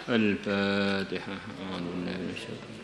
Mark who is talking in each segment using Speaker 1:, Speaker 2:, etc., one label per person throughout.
Speaker 1: الفاتحة. أعوذ بالله من الشيطان.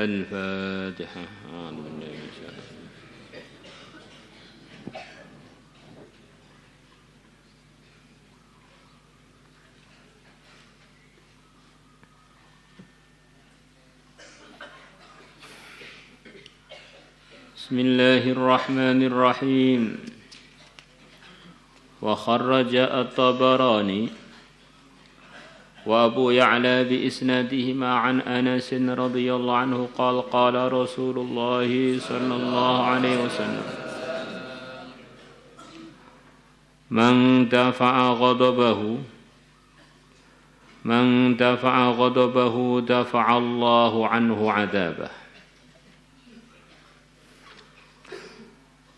Speaker 1: الفاتحة. أعوذ بالله من الشيطان. بسم الله الرحمن الرحيم. وخرج الطبراني وأبو يعلى بإسنادهما عن أنس رضي الله عنه قال قال رسول الله صلى الله عليه وسلم من دفع غضبه دفع الله عنه عذابه.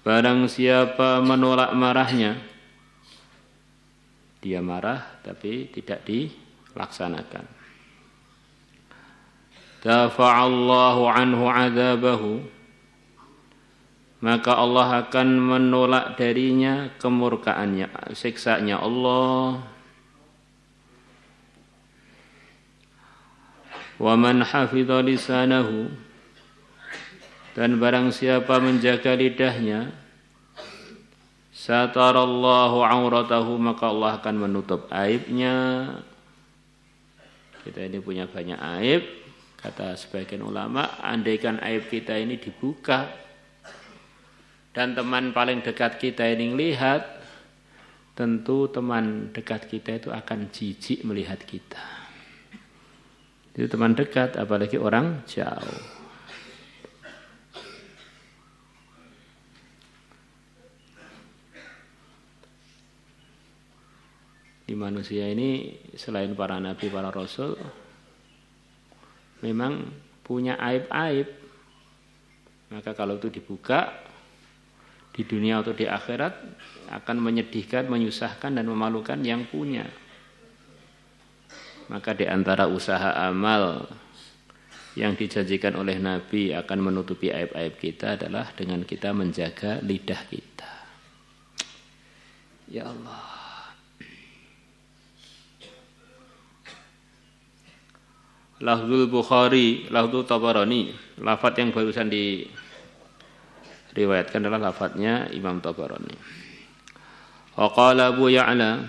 Speaker 1: Barang siapa menolak marahnya, dia marah tapi tidak dilaksanakan. Dafa'allahu anhu adzabahu, maka Allah akan menolak darinya kemurkaannya, siksanya Allah. Wa man hafidha lisanahu, dan barang siapa menjaga lidahnya, satarallahu auratahu, maka Allah akan menutup aibnya. Kita ini punya banyak aib, kata sebagian ulama, andaikan aib kita ini dibuka dan teman paling dekat kita ini melihat, tentu teman dekat kita itu akan jijik melihat kita. Itu teman dekat, apalagi orang jauh. Di manusia ini selain para nabi, para rasul, memang punya aib-aib. Maka kalau itu dibuka di dunia atau di akhirat, akan menyedihkan, menyusahkan dan memalukan yang punya. Maka di antara usaha amal yang dijanjikan oleh Nabi akan menutupi aib-aib kita adalah dengan kita menjaga lidah kita. Ya Allah. Lafzul Bukhari, lafzul Tabarani, lafaz yang barusan diriwayatkan adalah lafaznya Imam Tabarani. Wa qala Abu Ya'la,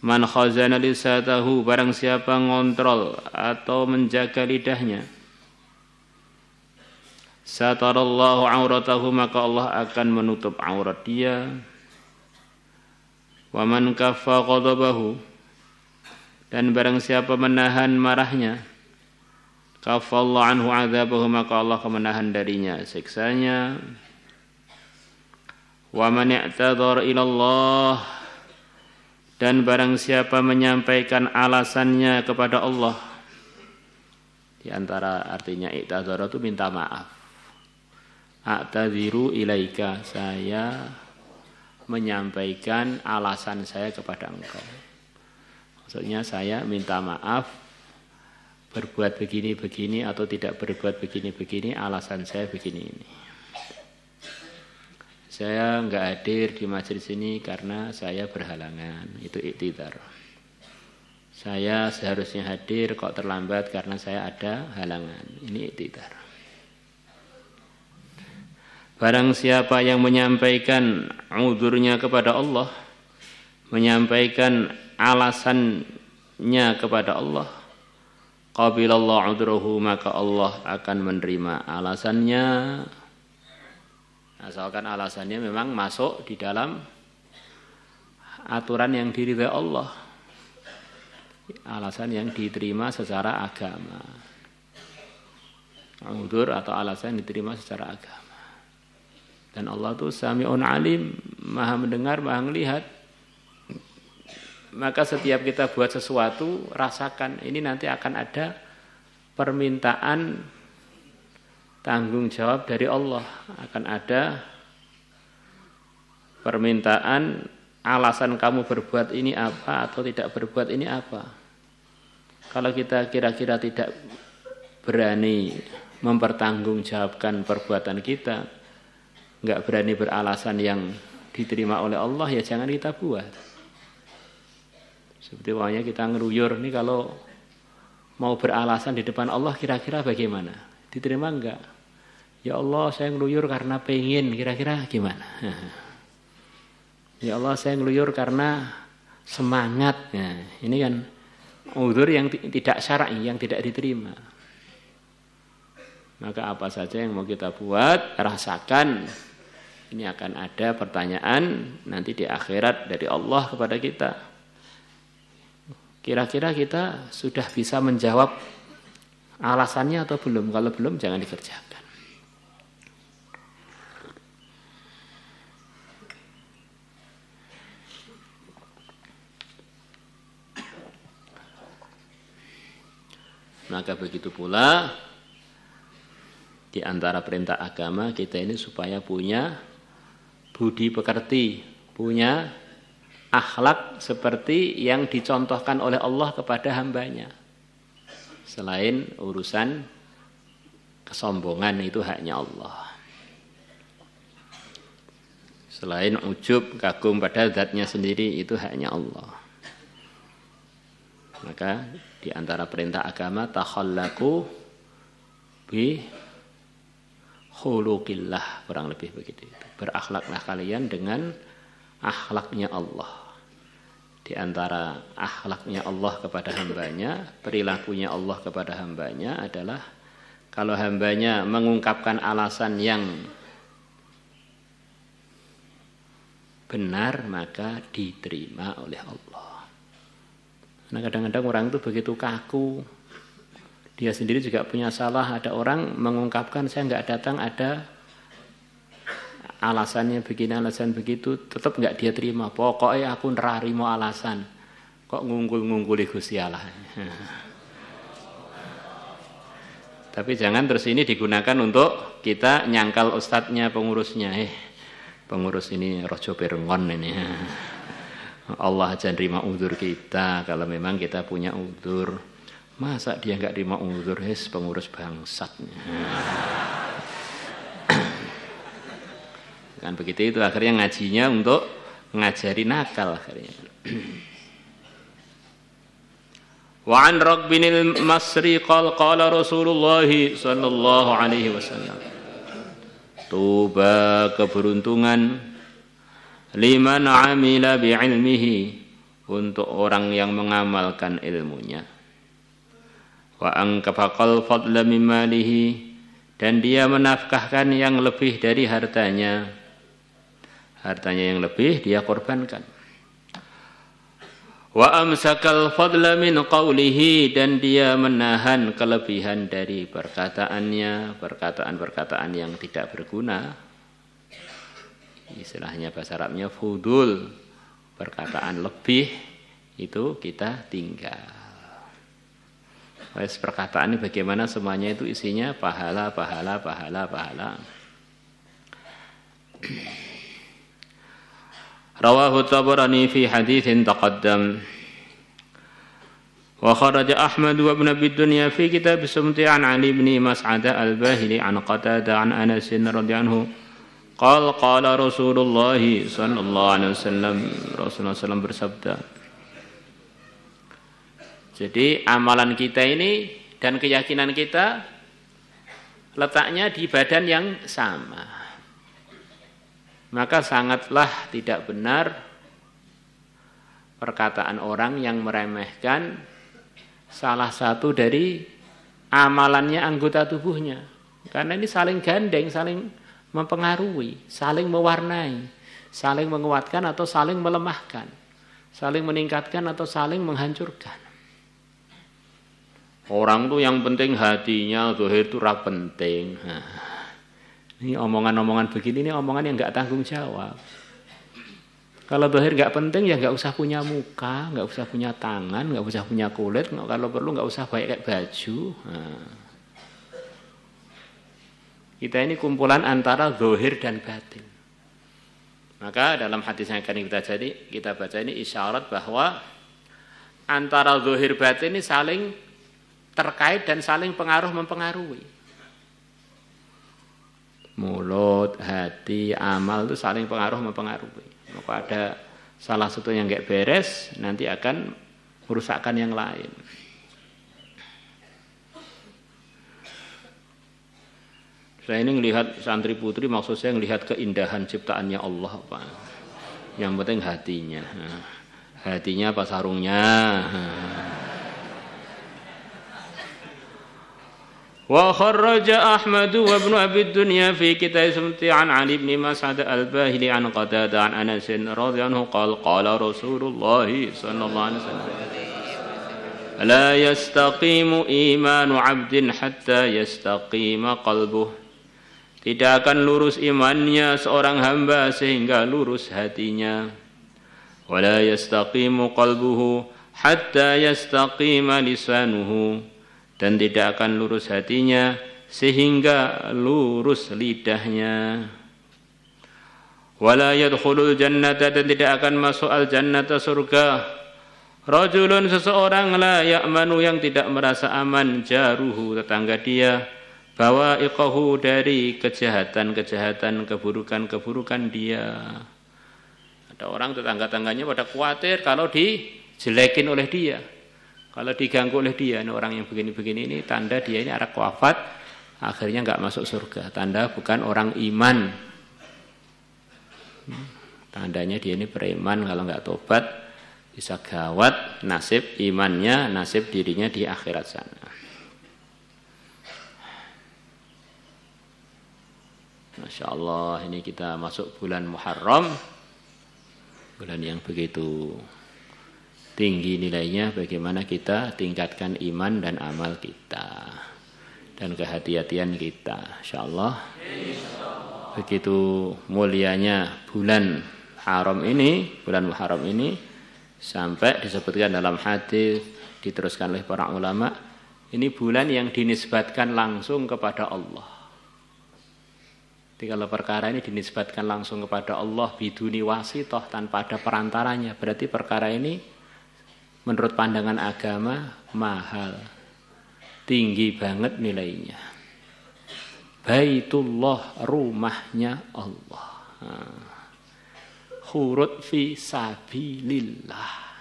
Speaker 1: man khazana lisatahu, barang siapa ngontrol atau menjaga lidahnya, satarallahu auratahu, maka Allah akan menutup aurat dia. Wa man kaffa ghadabahu, dan barang siapa menahan marahnya, kafallahu anhu adzabahu, maka Allah akan menahan darinya siksanya. Wa man i'tadzara ila Allah, dan barang siapa menyampaikan alasannya kepada Allah, di antara artinya i'tadzara itu minta maaf. A'tadziru ilaika, saya menyampaikan alasan saya kepada engkau. Maksudnya saya minta maaf berbuat begini-begini atau tidak berbuat begini-begini, alasan saya begini ini. Saya enggak hadir di majelis ini karena saya berhalangan, itu i'tidzar. Saya seharusnya hadir kok terlambat karena saya ada halangan, ini i'tidzar. Barang siapa yang menyampaikan uzurnya kepada Allah, menyampaikan alasannya kepada Allah, qabilallahu udruhu, maka Allah akan menerima alasannya. Asalkan alasannya memang masuk di dalam aturan yang diridhai Allah. Alasan yang diterima secara agama. Udzur atau alasan yang diterima secara agama. Dan Allah itu Sami'un Alim, Maha mendengar, Maha melihat. Maka setiap kita buat sesuatu, rasakan ini nanti akan ada permintaan tanggung jawab dari Allah. Akan ada permintaan alasan kamu berbuat ini apa atau tidak berbuat ini apa. Kalau kita kira-kira tidak berani mempertanggungjawabkan perbuatan kita, nggak berani beralasan yang diterima oleh Allah, ya jangan kita buat. Seperti awalnya kita ngeruyur nih, kalau mau beralasan di depan Allah kira-kira bagaimana? Diterima enggak? Ya Allah, saya ngeruyur karena pengen, kira-kira gimana? Ya Allah, saya ngeluyur karena semangat. Nah, ini kan udzur yang tidak syar'i, yang tidak diterima. Maka apa saja yang mau kita buat, rasakan. Ini akan ada pertanyaan nanti di akhirat dari Allah kepada kita. Kira-kira kita sudah bisa menjawab alasannya atau belum? Kalau belum, jangan dikerjakan. Maka begitu pula di antara perintah agama kita ini supaya punya budi pekerti, punya akhlak seperti yang dicontohkan oleh Allah kepada hambanya. Selain urusan kesombongan, itu haknya Allah. Selain ujub, kagum pada zatnya sendiri, itu haknya Allah. Maka di antara perintah agama, takhallaqu bi khuluqillah, kurang lebih begitu. Berakhlaklah kalian dengan akhlaknya Allah. Di antara akhlaknya Allah kepada hambanya, perilakunya Allah kepada hambanya adalah kalau hambanya mengungkapkan alasan yang benar, maka diterima oleh Allah. Nah, kadang-kadang orang itu begitu kaku, dia sendiri juga punya salah. Ada orang mengungkapkan saya nggak datang, ada alasannya begini, alasan begitu, tetap nggak dia terima. Pokoknya aku nerimo alasan. Kok ngungkul-ngungkuli Gusti Allah. Tapi jangan terus ini digunakan untuk kita nyangkal ustadznya, pengurusnya. Pengurus ini rojo perengon ini. Allah aja nerima uzur kita kalau memang kita punya uzur. Masa dia nggak terima uzur, pengurus bangsat. Kan begitu, itu akhirnya ngajinya untuk ngajari nakal akhirnya. Wa an Raq bin al-Masri qala Rasulullah sallallahu alaihi wasallam, tuba, keberuntungan, liman amila bi'ilmihi, untuk orang yang mengamalkan ilmunya. Wa anfaqal fadla min malihi, dan dia menafkahkan yang lebih dari hartanya. Hartanya yang lebih dia korbankan. Wa amsakal fadla min qawlihi, dan dia menahan kelebihan dari perkataannya, perkataan-perkataan yang tidak berguna. Istilahnya bahasa Arabnya fudul, perkataan lebih itu kita tinggal. Wes, perkataan ini bagaimana, semuanya itu isinya pahala, pahala, pahala, pahala. Rawahu Tabarani fi haditsin taqaddam. Wa kharaja Ahmad wa Ibn Abi Dunya fi kitab Sumti an Ali bin Mas'ad al-Bahili an Qatada an Anas radhiyallahu anhu. Qala Rasulullah sallallahu alaihi wasallam, Rasulullah SAW bersabda. Jadi amalan kita ini dan keyakinan kita letaknya di badan yang sama. Maka sangatlah tidak benar perkataan orang yang meremehkan salah satu dari amalannya anggota tubuhnya. Karena ini saling gandeng, saling mempengaruhi, saling mewarnai, saling menguatkan atau saling melemahkan, saling meningkatkan atau saling menghancurkan. Orang tuh yang penting hatinya, zahir itu ra penting. Nah, ini omongan-omongan begini, ini omongan yang nggak tanggung jawab. Kalau zahir nggak penting ya nggak usah punya muka, nggak usah punya tangan, nggak usah punya kulit, kalau perlu nggak usah kayak baju. Nah. Kita ini kumpulan antara zahir dan batin. Maka dalam hadis yang akan kita baca ini isyarat bahwa antara zahir batin ini saling terkait dan saling pengaruh mempengaruhi. Mulut, hati, amal itu saling pengaruh mempengaruhi. Maka ada salah satu yang nggak beres, nanti akan merusakkan yang lain. Saya ini melihat santri putri, maksud saya melihat keindahan ciptaannya Allah, Pak. Yang penting hatinya. Hatinya apa sarungnya? Wa kharraja Ahmad wa Ibnu Abi Dunya fi kitab Sumti an Ali bin Mas'ud al-Bahili an Qatadah an Anas radhiyallahu anhu qala Rasulullah sallallahu alaihi wasallam la yastaqimu imanu 'abdin hatta yastaqima qalbuh. Tidak akan lurus imannya seorang hamba sehingga lurus hatinya. Wa la yastaqimu qalbuhu hatta yastaqima lisanuhu. Dan tidak akan lurus hatinya sehingga lurus lidahnya. Wala yadkhulul jannata, dan tidak akan masuk al jannata surga. Rajulun, seseorang la ya'manu, yang tidak merasa aman, jaruhu, tetangga dia, bawa'iqahu, dari kejahatan-kejahatan, keburukan-keburukan dia. Ada orang tetangga-tangganya pada khawatir kalau dijelekin oleh dia. Kalau diganggu oleh dia, ini orang yang begini-begini ini tanda dia ini arak wafat, akhirnya enggak masuk surga. Tanda bukan orang iman. Tandanya dia ini beriman, kalau enggak tobat bisa gawat nasib imannya, nasib dirinya di akhirat sana. Masya Allah, ini kita masuk bulan Muharram, bulan yang begitu tinggi nilainya, bagaimana kita tingkatkan iman dan amal kita dan kehati-hatian kita, insyaallah. Begitu mulianya bulan Haram ini, bulan Muharram ini, sampai disebutkan dalam hadis, diteruskan oleh para ulama, ini bulan yang dinisbatkan langsung kepada Allah. Jadi kalau perkara ini dinisbatkan langsung kepada Allah biduni wasithah, tanpa ada perantaranya, berarti perkara ini menurut pandangan agama mahal, tinggi banget nilainya. Baitullah, rumahnya Allah. Khurud fi sabilillah.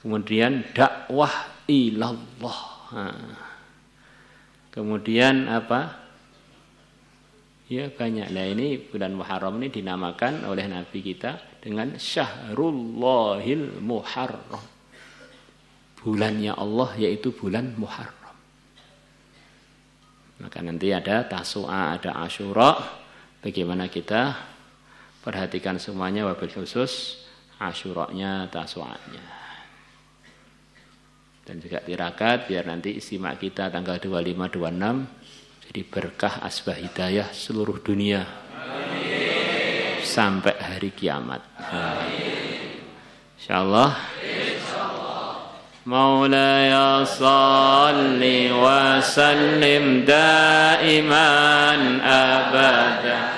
Speaker 1: Kemudian dakwah ilallah. Kemudian apa? Ya banyak. Nah ini bulan Muharram ini dinamakan oleh Nabi kita dengan Syahrullahil Muharram. Bulannya Allah yaitu bulan Muharram. Maka nanti ada Tasu'a, ada Asyura. Bagaimana kita perhatikan semuanya, wabil khusus Asyuranya, Tasu'anya. Dan juga tirakat biar nanti istimak kita tanggal 25-26 jadi berkah asbah hidayah seluruh dunia. Amin. Sampai hari kiamat. Insyaallah. Maulaya salli wa sallim daiman abada